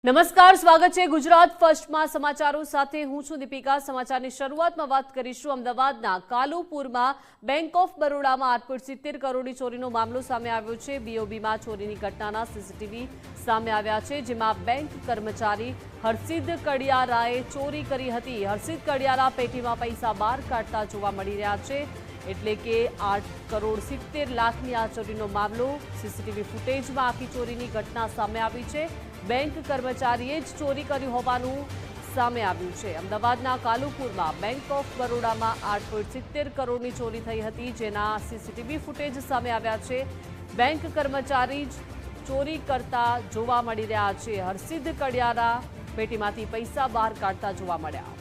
નમસ્કાર, સ્વાગત છે ગુજરાત ફર્સ્ટમાં સમાચારો સાથે હું છું દીપિકા। સમાચારની શરૂઆતમાં વાત કરીશું અમદાવાદના કાલુપુરમાં બેંક ઓફ બરોડામાં 8.70 કરોડની ચોરીનો મામલો સામે આવ્યો છે। બીઓબીમાં ચોરીની ઘટનાના સીસીટીવી સામે આવ્યા છે, જેમાં બેંક કર્મચારી હર્ષિદ કડિયારાએ ચોરી કરી હતી। હર્ષિદ કડિયારા પેટીમાં પૈસા બહાર કાઢતા જોવા મળી રહ્યા છે, એટલે કે 8.70 કરોડની આ ચોરીનો મામલો સીસીટીવી ફૂટેજમાં આખી ચોરીની ઘટના સામે આવી છે। બેંક કર્મચારીએ જ ચોરી કરી હોવાનું સામે આવ્યું છે। અમદાવાદના કાલુપુરમાં બેંક ઓફ બરોડામાં 8.70 કરોડની ચોરી થઈ હતી, જેના સીસીટીવી ફૂટેજ સામે આવ્યા છે। બેંક કર્મચારી જ ચોરી કરતા જોવા મળી રહ્યા છે। હર્ષિદ કડિયારા પેટીમાંથી પૈસા બહાર કાઢતા જોવા મળ્યા।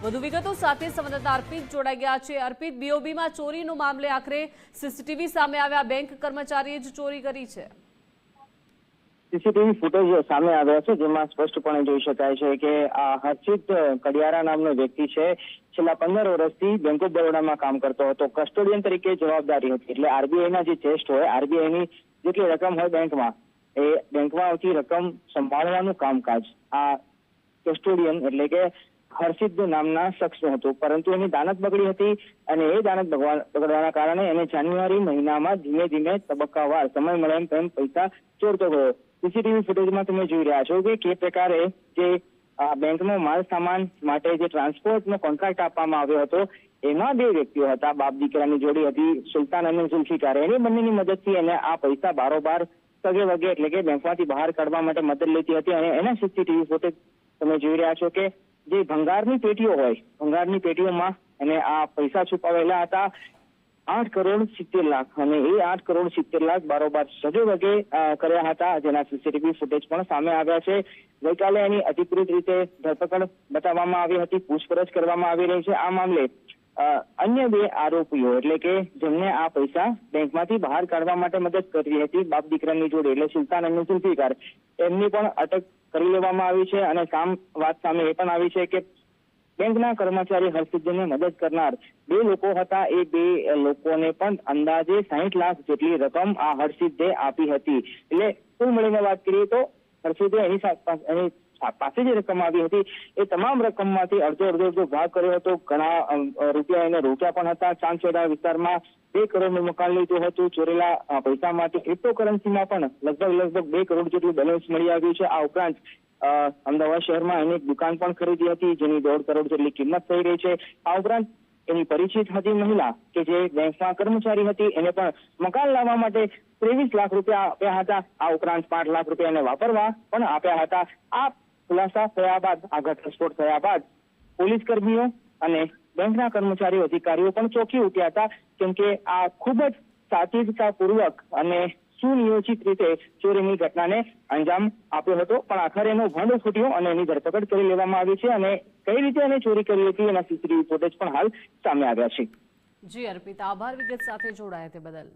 વધુ વિગતો સાથે સંવાદદાતા અર્પિત જોડાઈ ગયા છે। અર્પિત, બીઓબીમાં ચોરીનો મામલે આખરે સીસીટીવી સામે આવ્યા, બેંક કર્મચારીએ જ ચોરી કરી છે। સીસીટીવી ફૂટેજ સામે આવ્યા છે, જેમાં સ્પષ્ટપણે જોઈ શકાય છે કે આ હર્ષિત કડિયારા નામનો વ્યક્તિ છે, છેલ્લા 15 વર્ષથી બેંક ઓફ બરોડામાં કામ કરતો હતો। કસ્ટોડિયન તરીકે જવાબદારી હતી, એટલે આરબીઆઈના જે ચેસ્ટ હોય, આરબીઆઈની જેટલી રકમ હોય બેંકમાં, એ બેંકમાં આવતી રકમ સંભાળવાનું કામકાજ આ કસ્ટોડિયન એટલે કે હર્ષિદ નામના શખ્સનું હતું। પરંતુ એની દાનત બગડી હતી અને એ દાનત બગડવાના કારણે એને જાન્યુઆરી મહિનામાં ધીમે ધીમે તબક્કાવાર સમય મળે તેમ પૈસા ચોરતો ગયો। સીસીટીવી ફૂટેજમાં તમે જોઈ રહ્યા છો કે પ્રકારે જે બેંકનો માલ સામાન માટે જે ટ્રાન્સપોર્ટનો કોન્ટ્રાક્ટ આપવામાં આવ્યો હતો, એમાં બે વ્યક્તિઓ હતા, બાપ દીકરાની જોડી હતી, સુલતાન અને ઝુલ્ફિકાર। એની બંનેની મદદથી એને આ પૈસા બારોબાર સગે વગે એટલે કે બેંકમાંથી બહાર કાઢવા માટે મદદ લેતી હતી। અને એના સીસીટીવી ફૂટેજ તમે જોઈ રહ્યા છો કે જે ભંગારની પેટીઓ હોય, ભંગારની પેટીઓમાં એને આ પૈસા છુપાવેલા હતા, 8.70 કરોડ, અને એ 8.70 કરોડ બારોબાર સગે વગે કર્યા હતા, જેના સીસીટીવી ફૂટેજ પણ સામે આવ્યા છે। ગઈકાલે એની અધિકૃત રીતે ધરપકડ બતાવવામાં આવી હતી, પૂછપરછ કરવામાં આવી રહી છે। આ મામલે અન્ય બે આરોપીઓ એટલે કે જેમને આ પૈસા બેંકમાંથી બહાર કાઢવા માટે મદદ કરી હતી, બાપ દીકરાની જોડે એટલે સુલતાન અને ઝુલ્ફિકાર, એમની પણ અટક કરી લેવામાં આવી છે। અને વાત સામે એ પણ આવી છે કે બેંકના કર્મચારી હર્ષિદને મદદ કરનાર બે લોકો હતા, એ બે લોકોને પણ અંદાજે 60 લાખ જેટલી રકમ આ હર્ષિદે આપી હતી। એટલે કુલ મળીને વાત કરીએ તો હર્ષિદે એની પાસે જે રકમ આવી હતી એ તમામ રકમમાંથી અડધો ભાગ કર્યો હતો। ઘણા રૂપિયા એને રોક્યા પણ હતા। ચાંદસોડા વિસ્તારમાં 2 કરોડનું મકાન લીધું હતું। ચોરેલા પૈસામાંથી ક્રિપ્ટોકરન્સીમાં પણ લગભગ 2 કરોડ જેટલું બેલેન્સ મળી આવ્યું છે। આ ઉપરાંત અમદાવાદ શહેરમાં એની એક દુકાન પણ ખરીદી હતી, જેની 1.5 કરોડ જેટલી કિંમત થઈ રહી છે। આ ઉપરાંત એની પરિચિત હતી મહિલા કે જે બેંકમાં કર્મચારી હતી, એને પણ મકાન લાવવા માટે 23 લાખ રૂપિયા આપ્યા હતા। આ ઉપરાંત 5 લાખ રૂપિયા એને વાપરવા પણ આપ્યા હતા। આ ખુલાસા થયા બાદ, આ ઘટસ્ફોટ થયા બાદ પોલીસ કર્મીઓ અને બેંકના કર્મચારીઓ અધિકારીઓ પણ ચોંકી ઉઠ્યા હતા, કેમ કે આ ખૂબ જ સાવચેતીપૂર્વક અને સુનિયોજિત રીતે ચોરીની ઘટનાને અંજામ આપ્યો હતો। પણ આખરે એનો ભંડ ફૂટ્યો અને એની ધરપકડ કરી લેવામાં આવી છે, અને કઈ રીતે એને ચોરી કરી હતી એના સીસીટીવી ફૂટેજ પણ હાલ સામે આવ્યા છે। જી અર્પિત, આભાર વિગત સાથે જોડાયા તે બદલ।